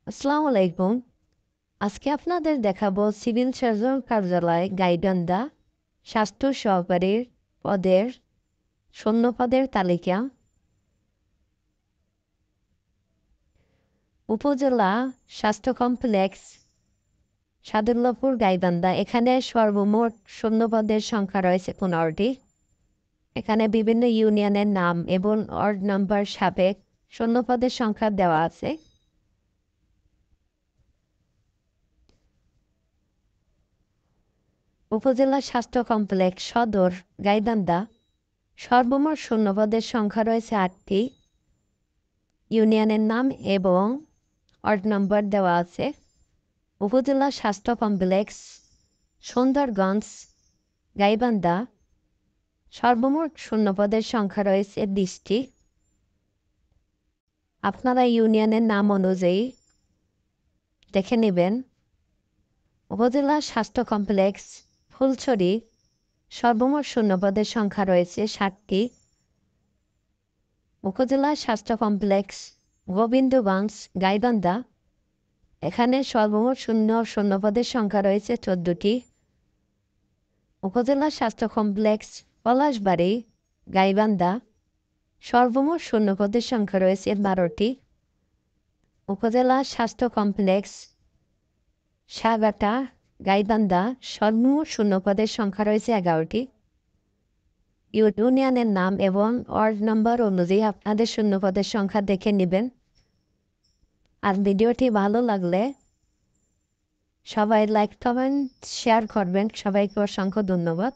আসসালামু আলাইকুম। আজকে আপনাদের দেখাবো সিভিল সার্জন কার্যালয় গাইবান্ধা স্বাস্থ্য সহকারীর পদের শূন্য পদের তালিকা। উপজেলা স্বাস্থ্য কমপ্লেক্স সাদুল্লাপুর গাইবান্ধা। এখানে সর্বমোট শূন্য পদের সংখ্যা রয়েছে 15টি। এখানে বিভিন্ন ইউনিয়নের নাম এবং ওয়ার্ড নাম্বার সাপেক্ষ শূন্য পদের সংখ্যা দেওয়া আছে। উপজেলা স্বাস্থ্য কমপ্লেক্স সদর গাইবান্ধা সর্বমোট শূন্য পদের সংখ্যা রয়েছে 8টি। ইউনিয়নের নাম এবং ওয়ার্ড নম্বর দেওয়া আছে। উপজেলা স্বাস্থ্য কমপ্লেক্স সুন্দরগঞ্জ গাইবান্ধা সর্বমোট শূন্য পদের সংখ্যা রয়েছে 20টি। আপনারা ইউনিয়নের নাম অনুযায়ী দেখে নেবেন। উপজেলা স্বাস্থ্য কমপ্লেক্স ফুলছড়ি সর্বমোট শূন্য পদের সংখ্যা রয়েছে 60টি। উপজেলা স্বাস্থ্য কমপ্লেক্স গোবিন্দগঞ্জ গাইবান্ধা এখানে সর্বমোট শূন্য পদের সংখ্যা রয়েছে 14টি। উপজেলা স্বাস্থ্য কমপ্লেক্স পলাশবাড়ি গাইবান্ধা সর্বমোট শূন্য পদের সংখ্যা রয়েছে 12টি। উপজেলা স্বাস্থ্য কমপ্লেক্স সাগাটা গাইবান্ধা সর্বমোট শূন্য পদের সংখ্যা রয়েছে 11টি। ইউনিয়নের নাম এবং ওয়ার্ড নম্বর অনুযায়ী আপনাদের শূন্য পদের সংখ্যা দেখে নেবেন। আর ভিডিওটি ভালো লাগলে সবাই লাইক কমেন্ট শেয়ার করবেন। সবাইকে অসংখ্য ধন্যবাদ।